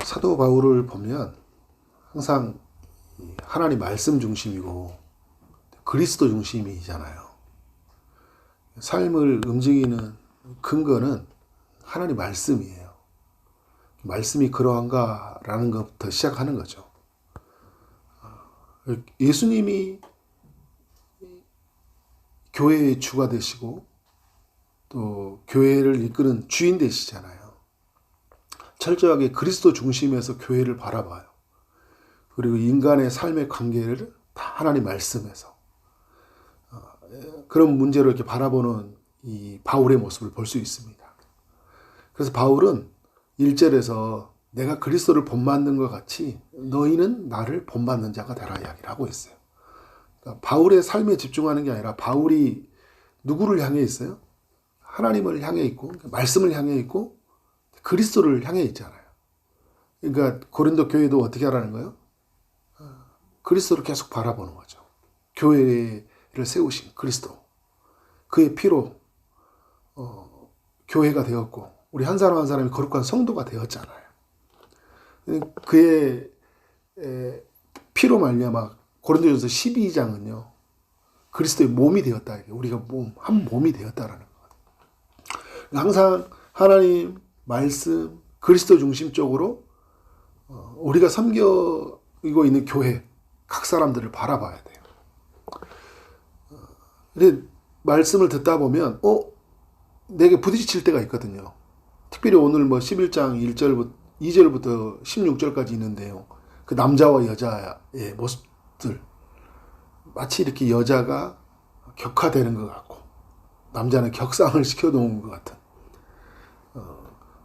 사도 바울을 보면 항상 하나님 말씀 중심이고 그리스도 중심이잖아요. 삶을 움직이는 근거는 하나님 말씀이에요. 말씀이 그러한가라는 것부터 시작하는 거죠. 예수님이 교회의 주가 되시고 또 교회를 이끄는 주인 되시잖아요. 철저하게 그리스도 중심에서 교회를 바라봐요. 그리고 인간의 삶의 관계를 다 하나님 말씀에서 그런 문제로 이렇게 바라보는 이 바울의 모습을 볼 수 있습니다. 그래서 바울은 1절에서 내가 그리스도를 본받는 것 같이 너희는 나를 본받는 자가 되라 이야기를 하고 있어요. 그러니까 바울의 삶에 집중하는 게 아니라 바울이 누구를 향해 있어요? 하나님을 향해 있고 말씀을 향해 있고 그리스도를 향해 있잖아요. 그러니까 고린도 교회도 어떻게 하라는 거예요? 그리스도를 계속 바라보는 거죠. 교회를 세우신 그리스도. 그의 피로 교회가 되었고 우리 한 사람 한 사람이 거룩한 성도가 되었잖아요. 그의 피로 말미암아 고린도전서 12장은요. 그리스도의 몸이 되었다. 우리가 한 몸이 되었다라는 거예요. 항상 하나님 말씀 그리스도 중심적으로 우리가 섬기고 있는 교회 각 사람들을 바라봐야 돼요. 근데 말씀을 듣다 보면 내게 부딪힐 때가 있거든요. 특별히 오늘 11장 2절부터 16절까지 있는데요. 그 남자와 여자의 모습들 마치 이렇게 여자가 격화되는 것 같고 남자는 격상을 시켜놓은 것 같은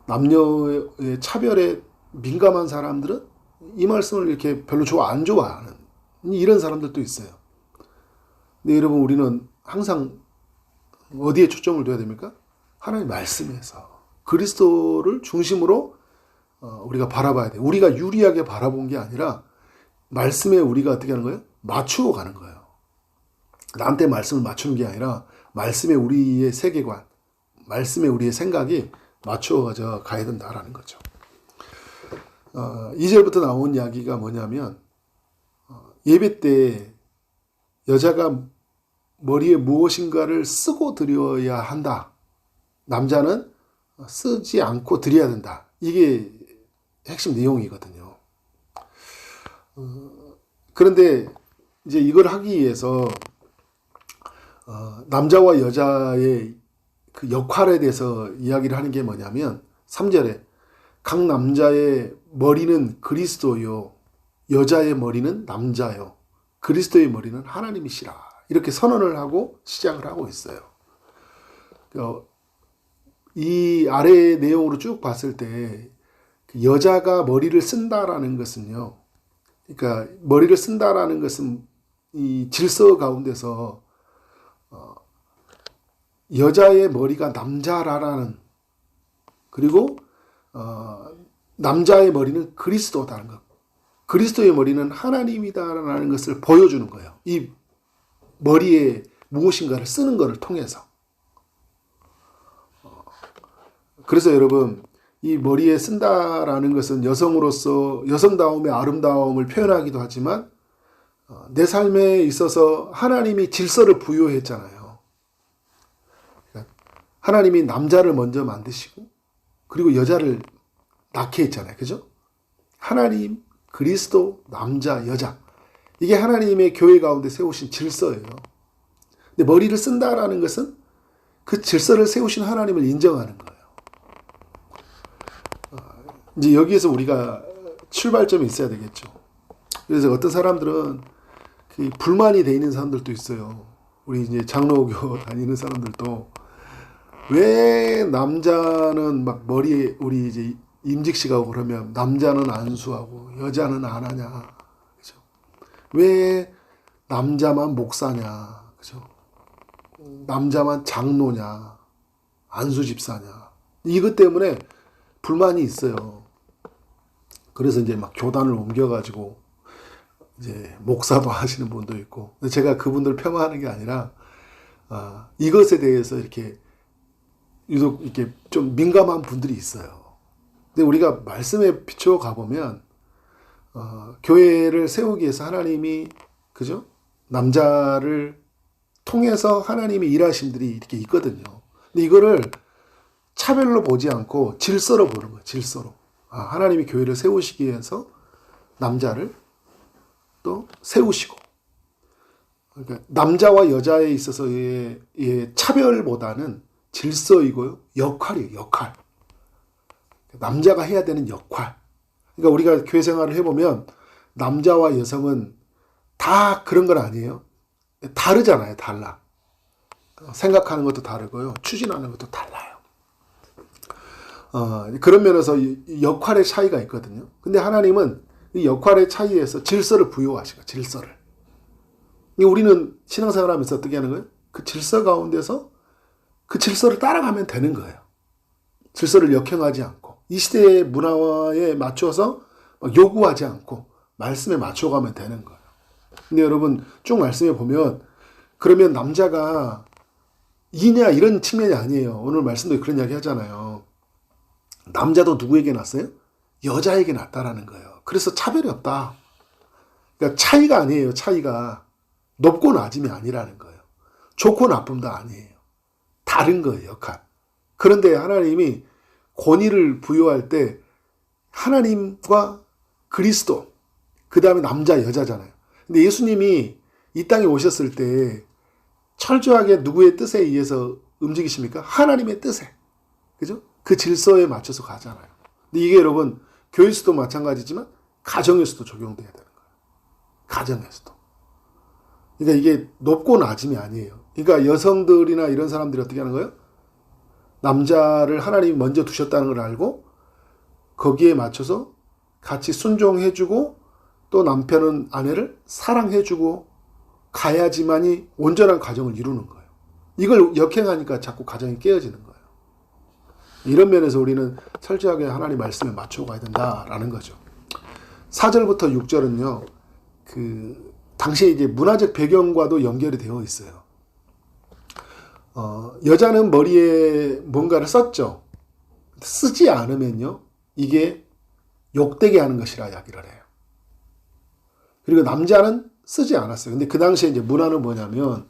남녀의 차별에 민감한 사람들은 이 말씀을 이렇게 별로 안 좋아하는 이런 사람들도 있어요. 근데 여러분 우리는 항상 어디에 초점을 둬야 됩니까? 하나님 말씀에서 그리스도를 중심으로 우리가 바라봐야 돼요. 우리가 유리하게 바라본 게 아니라 말씀에 우리가 어떻게 하는 거예요? 맞추어 가는 거예요. 나한테 말씀을 맞추는 게 아니라 말씀에 우리의 세계관, 말씀에 우리의 생각이 맞추어져 가야 된다라는 거죠. 2절부터 나온 이야기가 뭐냐면 예배 때 여자가 머리에 무엇인가를 쓰고 드려야 한다. 남자는 쓰지 않고 드려야 된다. 이게 핵심 내용이거든요. 그런데 이제 이걸 하기 위해서 남자와 여자의 그 역할에 대해서 이야기를 하는 게 뭐냐면 3절에 각 남자의 머리는 그리스도요 여자의 머리는 남자요 그리스도의 머리는 하나님이시라 이렇게 선언을 하고 시작을 하고 있어요. 이 아래의 내용으로 쭉 봤을 때 여자가 머리를 쓴다라는 것은요. 그러니까 머리를 쓴다라는 것은 이 질서 가운데서 여자의 머리가 남자라는 그리고 남자의 머리는 그리스도다라는 것. 그리스도의 머리는 하나님이다라는 것을 보여주는 거예요. 이 머리에 무엇인가를 쓰는 것을 통해서. 그래서 여러분 이 머리에 쓴다라는 것은 여성으로서 여성다움의 아름다움을 표현하기도 하지만 내 삶에 있어서 하나님이 질서를 부여했잖아요. 그러니까 하나님이 남자를 먼저 만드시고 그리고 여자를 낳게 했잖아요. 그죠? 하나님, 그리스도, 남자, 여자. 이게 하나님의 교회 가운데 세우신 질서예요. 근데 머리를 쓴다라는 것은 그 질서를 세우신 하나님을 인정하는 거예요. 이제 여기에서 우리가 출발점이 있어야 되겠죠. 그래서 어떤 사람들은 불만이 돼 있는 사람들도 있어요. 우리 이제 장로교 다니는 사람들도 왜 남자는 막 머리에 우리 이제 임직식 하고 그러면 남자는 안수하고 여자는 안 하냐. 그죠? 왜 남자만 목사냐. 그죠? 남자만 장로냐. 안수 집사냐. 이것 때문에 불만이 있어요. 그래서 이제 막 교단을 옮겨가지고 이제 목사도 하시는 분도 있고. 제가 그분들 폄하하는 게 아니라 이것에 대해서 이렇게 유독 이렇게 좀 민감한 분들이 있어요. 근데 우리가 말씀에 비추어 가보면 교회를 세우기 위해서 하나님이 그죠? 남자를 통해서 하나님이 일하심들이 이렇게 있거든요. 근데 이거를 차별로 보지 않고 질서로 보는 거예요. 질서로. 하나님이 교회를 세우시기 위해서 남자를 또 세우시고, 그러니까 남자와 여자에 있어서의 차별보다는 질서이고요. 역할이에요. 역할. 남자가 해야 되는 역할. 그러니까 우리가 교회 생활을 해보면 남자와 여성은 다 그런 건 아니에요. 다르잖아요. 달라. 생각하는 것도 다르고요. 추진하는 것도 달라요. 그런 면에서 역할의 차이가 있거든요. 근데 하나님은 이 역할의 차이에서 질서를 부여하시고, 질서를. 우리는 신앙생활 하면서 어떻게 하는 거예요? 그 질서 가운데서 그 질서를 따라가면 되는 거예요. 질서를 역행하지 않고, 이 시대의 문화에 맞춰서 막 요구하지 않고, 말씀에 맞춰가면 되는 거예요. 근데 여러분, 쭉 말씀해 보면, 그러면 남자가 이냐, 이런 측면이 아니에요. 오늘 말씀도 그런 이야기 하잖아요. 남자도 누구에게 낳았어요? 여자에게 낳았다라는 거예요. 그래서 차별이 없다. 그러니까 차이가 아니에요. 차이가 높고 낮음이 아니라는 거예요. 좋고 나쁨도 아니에요. 다른 거예요. 역할. 그런데 하나님이 권위를 부여할 때 하나님과 그리스도, 그 다음에 남자 여자잖아요. 근데 예수님이 이 땅에 오셨을 때 철저하게 누구의 뜻에 의해서 움직이십니까? 하나님의 뜻에. 그죠? 그 질서에 맞춰서 가잖아요. 근데 이게 여러분, 교회에서도 마찬가지지만 가정에서도 적용돼야 되는 거예요. 가정에서도. 그러니까 이게 높고 낮음이 아니에요. 그러니까 여성들이나 이런 사람들이 어떻게 하는 거예요? 남자를 하나님이 먼저 두셨다는 걸 알고 거기에 맞춰서 같이 순종해주고 또 남편은 아내를 사랑해주고 가야지만이 온전한 가정을 이루는 거예요. 이걸 역행하니까 자꾸 가정이 깨어지는 거예요. 이런 면에서 우리는 철저하게 하나님 말씀에 맞추어 가야 된다라는 거죠. 4절부터 6절은요, 당시에 이제 문화적 배경과도 연결이 되어 있어요. 여자는 머리에 뭔가를 썼죠. 쓰지 않으면요, 이게 욕되게 하는 것이라 이야기를 해요. 그리고 남자는 쓰지 않았어요. 근데 그 당시에 이제 문화는 뭐냐면,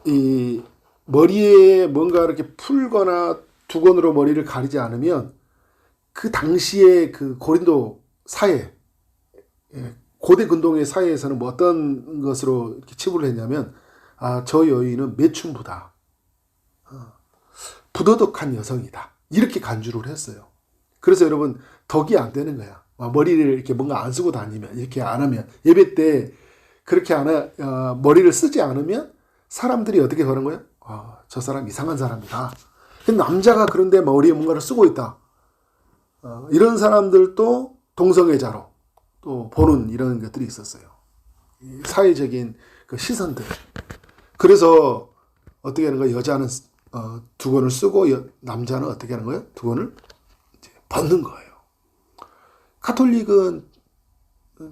이 머리에 뭔가 이렇게 풀거나 두건으로 머리를 가리지 않으면 그 당시에 그 고린도 사회, 고대 근동의 사회에서는 뭐 어떤 것으로 이렇게 치부를 했냐면, 저 여인은 매춘부다. 부도덕한 여성이다. 이렇게 간주를 했어요. 그래서 여러분, 덕이 안 되는 거야. 머리를 이렇게 뭔가 안 쓰고 다니면, 이렇게 안 하면, 예배 때 그렇게 머리를 쓰지 않으면 사람들이 어떻게 보는 거예요? 저 사람 이상한 사람이다. 근데 남자가 그런데 머리에 뭔가를 쓰고 있다. 이런 사람들도 동성애자로 또 보는 이런 것들이 있었어요. 사회적인 그 시선들. 그래서 어떻게 하는 거예요? 여자는 두건을 쓰고 남자는 어떻게 하는 거예요? 두건을 벗는 거예요. 가톨릭은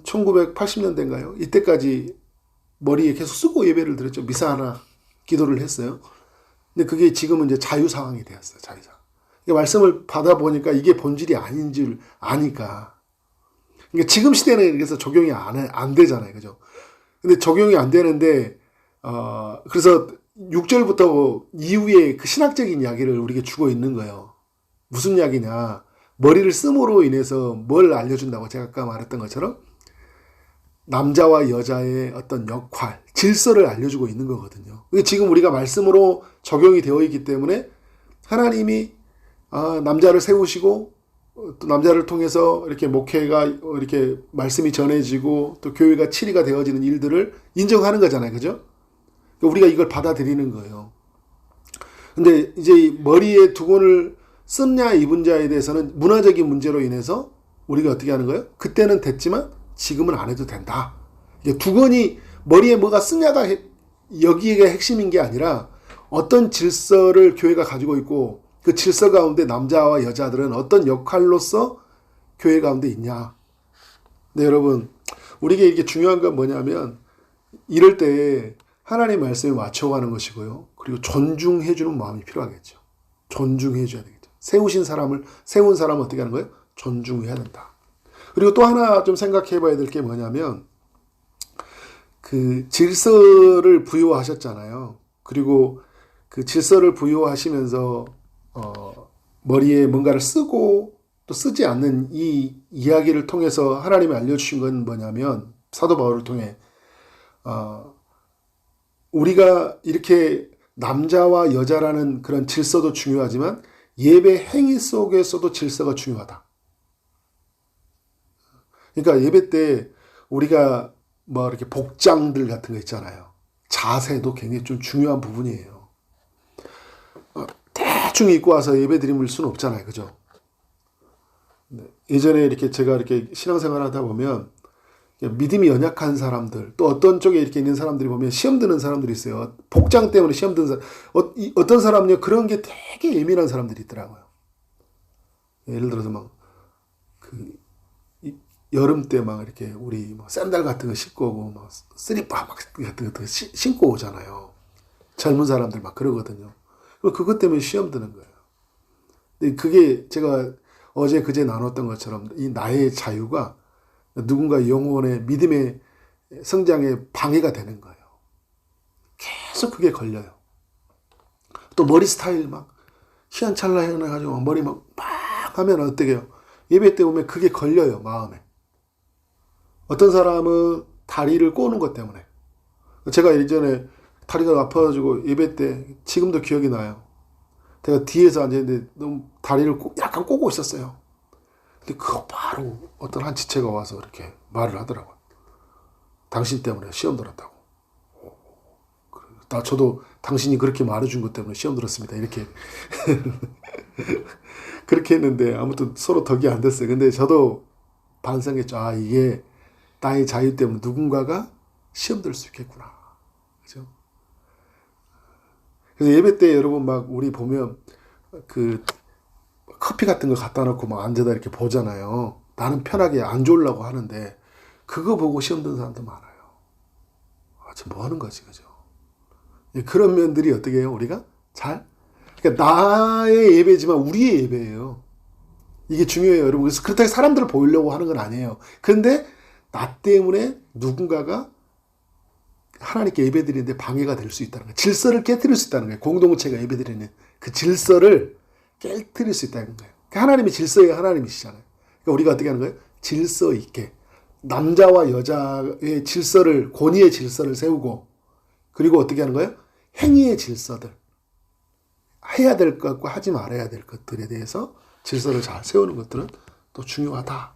1980년대인가요? 이때까지 머리에 계속 쓰고 예배를 드렸죠. 미사 하나 기도를 했어요. 근데 그게 지금은 이제 자유 상황이 되었어요. 자유 상황. 그러니까 말씀을 받아보니까 이게 본질이 아닌 줄 아니까. 그러니까 지금 시대는 그래서 적용이 안 되잖아요. 그죠? 근데 적용이 안 되는데, 그래서 6절부터 이후에 그 신학적인 이야기를 우리에게 주고 있는 거예요. 무슨 이야기냐. 머리를 씀으로 인해서 뭘 알려준다고 제가 아까 말했던 것처럼 남자와 여자의 어떤 역할, 질서를 알려주고 있는 거거든요. 지금 우리가 말씀으로 적용이 되어 있기 때문에 하나님이 남자를 세우시고 또 남자를 통해서 이렇게 목회가 이렇게 말씀이 전해지고 또 교회가 치리가 되어지는 일들을 인정하는 거잖아요. 그죠? 우리가 이걸 받아들이는 거예요. 근데 이제 머리에 두건을 썼냐 입은 자에 대해서는 문화적인 문제로 인해서 우리가 어떻게 하는 거예요? 그때는 됐지만 지금은 안 해도 된다. 두건이 머리에 뭐가 쓰냐가 여기가 핵심인 게 아니라 어떤 질서를 교회가 가지고 있고 그 질서 가운데 남자와 여자들은 어떤 역할로서 교회 가운데 있냐. 근데 여러분, 우리에게 이게 중요한 건 뭐냐면 이럴 때 하나님 말씀에 맞춰가는 것이고요. 그리고 존중해주는 마음이 필요하겠죠. 존중해줘야 되겠죠. 세운 사람은 어떻게 하는 거예요? 존중해야 된다. 그리고 또 하나 좀 생각해 봐야 될 게 뭐냐면, 그 질서를 부여하셨잖아요. 그리고 그 질서를 부여하시면서, 머리에 뭔가를 쓰고 또 쓰지 않는 이 이야기를 통해서 하나님이 알려주신 건 뭐냐면, 사도 바울을 통해, 우리가 이렇게 남자와 여자라는 그런 질서도 중요하지만 예배 행위 속에서도 질서가 중요하다. 그러니까 예배 때 우리가 뭐 이렇게 복장들 같은 거 있잖아요. 자세도 굉장히 좀 중요한 부분이에요. 대충 입고 와서 예배 드릴 수는 없잖아요. 그죠? 예전에 이렇게 제가 이렇게 신앙생활 하다 보면 믿음이 연약한 사람들, 또 어떤 쪽에 이렇게 있는 사람들이 보면 시험 드는 사람들이 있어요. 복장 때문에 시험 드는 사람. 어떤 사람은요, 그런 게 되게 예민한 사람들이 있더라고요. 예를 들어서 막, 여름 때 막 이렇게 우리 뭐 샌들 같은 거 신고 오고, 막 슬리퍼 막 같은 거 신고 오잖아요. 젊은 사람들 막 그러거든요. 그것 때문에 시험 드는 거예요. 근데 그게 제가 어제 그제 나눴던 것처럼 이 나의 자유가 누군가 영혼의 믿음의 성장에 방해가 되는 거예요. 계속 그게 걸려요. 또 머리 스타일 막 희한찬란해 가지고 머리 막 하면 어떻게 해요? 예배 때 보면 그게 걸려요, 마음에. 어떤 사람은 다리를 꼬는 것 때문에. 제가 예전에 다리가 아파가지고 예배 때 지금도 기억이 나요. 제가 뒤에서 앉았는데 너무 다리를 약간 꼬고 있었어요. 근데 그거 바로 어떤 한 지체가 와서 이렇게 말을 하더라고요. 당신 때문에 시험 들었다고. 저도 당신이 그렇게 말해준 것 때문에 시험 들었습니다. 이렇게. 그렇게 했는데 아무튼 서로 덕이 안 됐어요. 근데 저도 반성했죠. 아, 이게 나의 자유 때문에 누군가가 시험 들 수 있겠구나. 그죠? 그래서 예배 때 여러분 막 우리 보면 그 커피 같은 거 갖다 놓고 막 앉아다 이렇게 보잖아요. 나는 편하게 안 졸라고 하는데 그거 보고 시험 든 사람도 많아요. 지금 뭐 하는 거지, 그죠? 그런 면들이 어떻게 해요? 우리가 그러니까 나의 예배지만 우리의 예배예요. 이게 중요해요, 여러분. 그래서 그렇다고 사람들을 보이려고 하는 건 아니에요. 그런데 나 때문에 누군가가 하나님께 예배드리는데 방해가 될 수 있다는 거예요. 질서를 깨뜨릴 수 있다는 거예요. 공동체가 예배드리는 그 질서를 깨뜨릴 수 있다는 거예요. 하나님이 질서예요. 하나님이시잖아요. 그러니까 우리가 어떻게 하는 거예요? 질서 있게 남자와 여자의 질서를, 권위의 질서를 세우고, 그리고 어떻게 하는 거예요? 행위의 질서들, 해야 될 것과 하지 말아야 될 것들에 대해서 질서를 잘 세우는 것들은 또 중요하다.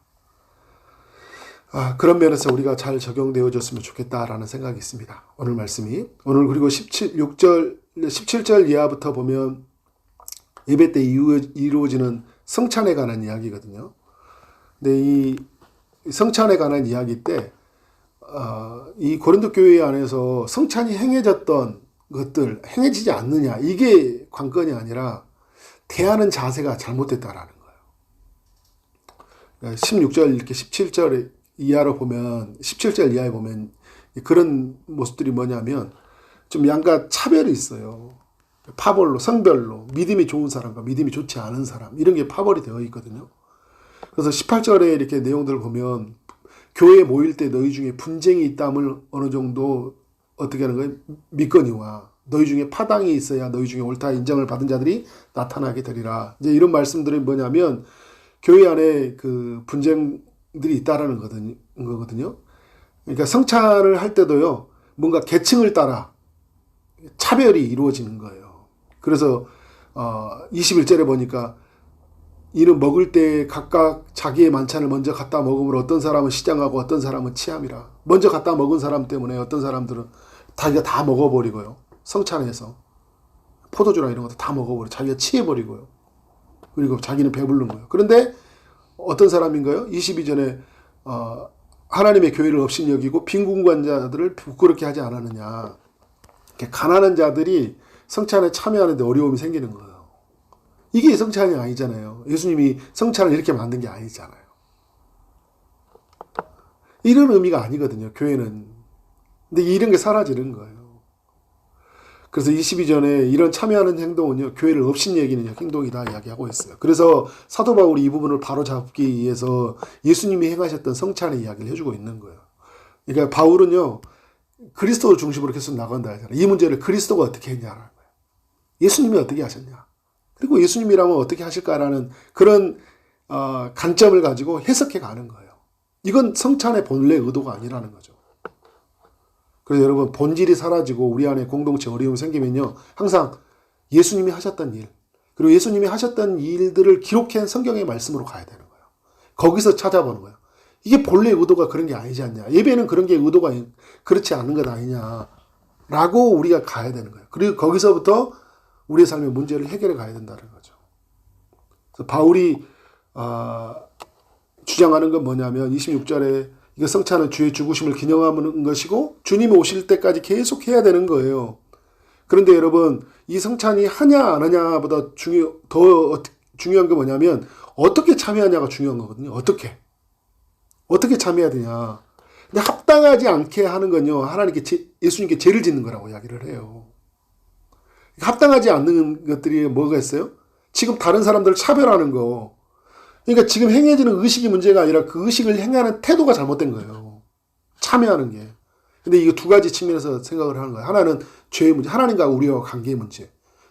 그런 면에서 우리가 잘 적용되어졌으면 좋겠다라는 생각이 있습니다. 오늘 말씀이. 오늘 그리고 17절 이하부터 보면 예배 때 이루어지는 성찬에 관한 이야기거든요. 근데 이 성찬에 관한 이야기 때, 이 고린도 교회 안에서 성찬이 행해졌던 것들, 행해지지 않느냐, 이게 관건이 아니라 대하는 자세가 잘못됐다라는 거예요. 16절, 이렇게 17절 이하로 보면, 17절 이하에 보면 그런 모습들이 뭐냐면 좀 양가 차별이 있어요. 파벌로, 성별로, 믿음이 좋은 사람과 믿음이 좋지 않은 사람, 이런 게 파벌이 되어 있거든요. 그래서 18절에 이렇게 내용들을 보면 교회에 모일 때 너희 중에 분쟁이 있다함을 어느 정도 어떻게 하는 거예요? 믿거니와 너희 중에 파당이 있어야 너희 중에 옳다 인정을 받은 자들이 나타나게 되리라. 이제 이런 말씀들이 뭐냐면 교회 안에 그 분쟁들이 있다라는 거거든요. 그러니까 성찬을 할 때도요, 뭔가 계층을 따라 차별이 이루어지는 거예요. 그래서 21절에 보니까 이는 먹을 때 각각 자기의 만찬을 먼저 갖다 먹음으로 어떤 사람은 시장하고 어떤 사람은 취함이라. 먼저 갖다 먹은 사람 때문에 어떤 사람들은 자기가 다 먹어버리고요. 성찬에서 포도주나 이런 것도 다 먹어버리고 자기가 취해버리고요. 그리고 자기는 배부른 거예요. 그런데 어떤 사람인가요? 22절에 하나님의 교회를 업신여기고 빈궁관자들을 부끄럽게 하지 않았느냐. 가난한 자들이 성찬에 참여하는데 어려움이 생기는 거예요. 이게 성찬이 아니잖아요. 예수님이 성찬을 이렇게 만든 게 아니잖아요. 이런 의미가 아니거든요, 교회는. 근데 이런 게 사라지는 거예요. 그래서 22전에 이런 참여하는 행동은요, 교회를 업신여기는 행동이다 이야기하고 있어요. 그래서 사도 바울이 이 부분을 바로잡기 위해서 예수님이 행하셨던 성찬의 이야기를 해주고 있는 거예요. 그러니까 바울은요, 그리스도를 중심으로 계속 나간다 하잖아요. 이 문제를 그리스도가 어떻게 했냐라는 거예요. 예수님이 어떻게 하셨냐. 그리고 예수님이라면 어떻게 하실까라는 그런 관점을 가지고 해석해 가는 거예요. 이건 성찬의 본래 의도가 아니라는 거죠. 그래서 여러분, 본질이 사라지고 우리 안에 공동체 어려움이 생기면요, 항상 예수님이 하셨던 일, 그리고 예수님이 하셨던 일들을 기록한 성경의 말씀으로 가야 되는 거예요. 거기서 찾아보는 거예요. 이게 본래 의도가 그런 게 아니지 않냐. 예배는 그런 게 의도가 그렇지 않은 것 아니냐. 라고 우리가 가야 되는 거예요. 그리고 거기서부터 우리의 삶의 문제를 해결해 가야 된다는 거죠. 그래서 바울이 주장하는 건 뭐냐면 26절에 이거 성찬은 주의 죽으심을 기념하는 것이고 주님이 오실 때까지 계속 해야 되는 거예요. 그런데 여러분, 이 성찬이 하냐 안 하냐보다 더 중요한 게 뭐냐면 어떻게 참여하냐가 중요한 거거든요. 어떻게 참여해야 되냐. 근데 합당하지 않게 하는 건요, 예수님께 죄를 짓는 거라고 이야기를 해요. 합당하지 않는 것들이 뭐가 있어요? 지금 다른 사람들을 차별하는 거. 그러니까 지금 행해지는 의식이 문제가 아니라 그 의식을 행하는 태도가 잘못된 거예요. 참여하는 게. 근데 이거 두 가지 측면에서 생각을 하는 거예요. 하나는 죄의 문제, 하나님과 우리와 관계의 문제.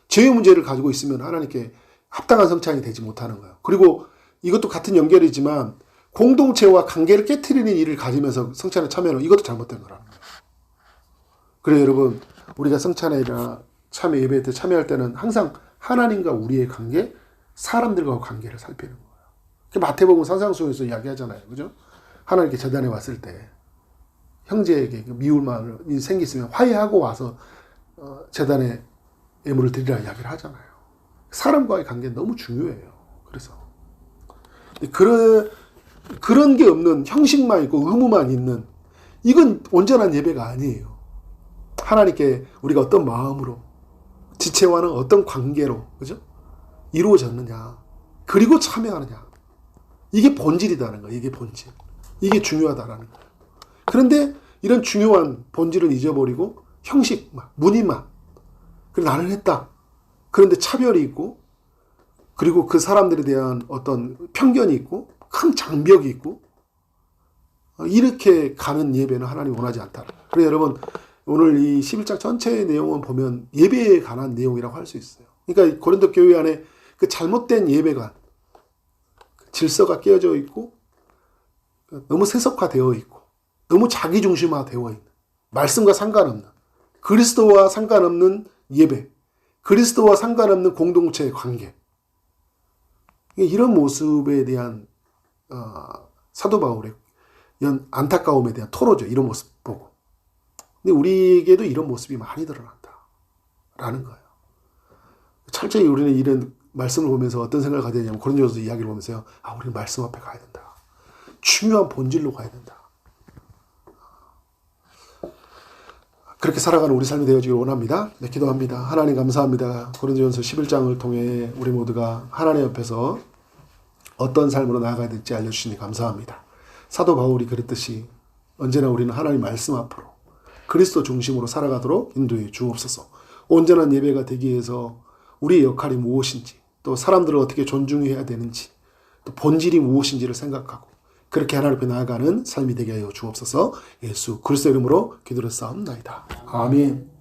죄의 문제를 가지고 있으면 하나님께 합당한 성찬이 되지 못하는 거예요. 그리고 이것도 같은 연결이지만 공동체와 관계를 깨트리는 일을 가지면서 성찬에 참여하는 이것도 잘못된 거라는 거예요. 그래서 여러분, 우리가 성찬이나 참여 예배 때 참여할 때는 항상 하나님과 우리의 관계, 사람들과 관계를 살피는 거예요. 마태복음 산상수훈에서 이야기하잖아요. 그죠? 하나님께 제단에 왔을 때 형제에게 미울 마음이 생겼으면 화해하고 와서 제단에 예물을 드리라 이야기를 하잖아요. 사람과의 관계는 너무 중요해요. 그래서 그런 게 없는 형식만 있고 의무만 있는 이건 온전한 예배가 아니에요. 하나님께 우리가 어떤 마음으로 지체와는 어떤 관계로 그죠? 이루어졌느냐 그리고 참여하느냐 이게 본질이다는 거예요. 이게 본질. 이게 중요하다라는 거예요. 그런데 이런 중요한 본질을 잊어버리고 형식만, 무늬만. 그래 나는 했다. 그런데 차별이 있고 그리고 그 사람들에 대한 어떤 편견이 있고 큰 장벽이 있고 이렇게 가는 예배는 하나님이 원하지 않다. 그래서 여러분 오늘 이 11장 전체의 내용은 보면 예배에 관한 내용이라고 할 수 있어요. 그러니까 고린도 교회 안에 그 잘못된 예배관 질서가 깨어져 있고 너무 세속화되어 있고 너무 자기중심화되어 있는 말씀과 상관없는 그리스도와 상관없는 예배 그리스도와 상관없는 공동체의 관계 이런 모습에 대한 사도 바울의 안타까움에 대한 토로죠. 이런 모습 보고 근데 우리에게도 이런 모습이 많이 드러난다라는 거예요. 철저히 우리는 이런 말씀을 보면서 어떤 생각을 가져야 되냐면 고린도전서 이야기를 보면서요. 우리는 말씀 앞에 가야 된다. 중요한 본질로 가야 된다. 그렇게 살아가는 우리 삶이 되어지길 원합니다. 네, 기도합니다. 하나님 감사합니다. 고린도전서 11장을 통해 우리 모두가 하나님 옆에서 어떤 삶으로 나아가야 될지 알려주시니 감사합니다. 사도 바울이 그랬듯이 언제나 우리는 하나님 말씀 앞으로 그리스도 중심으로 살아가도록 인도해 주옵소서. 온전한 예배가 되기 위해서 우리의 역할이 무엇인지 또 사람들을 어떻게 존중해야 되는지 또 본질이 무엇인지를 생각하고 그렇게 하나님 앞에 나아가는 삶이 되게 하여 주옵소서. 예수 그리스도 이름으로 기도를 쌓옵나이다. 아멘.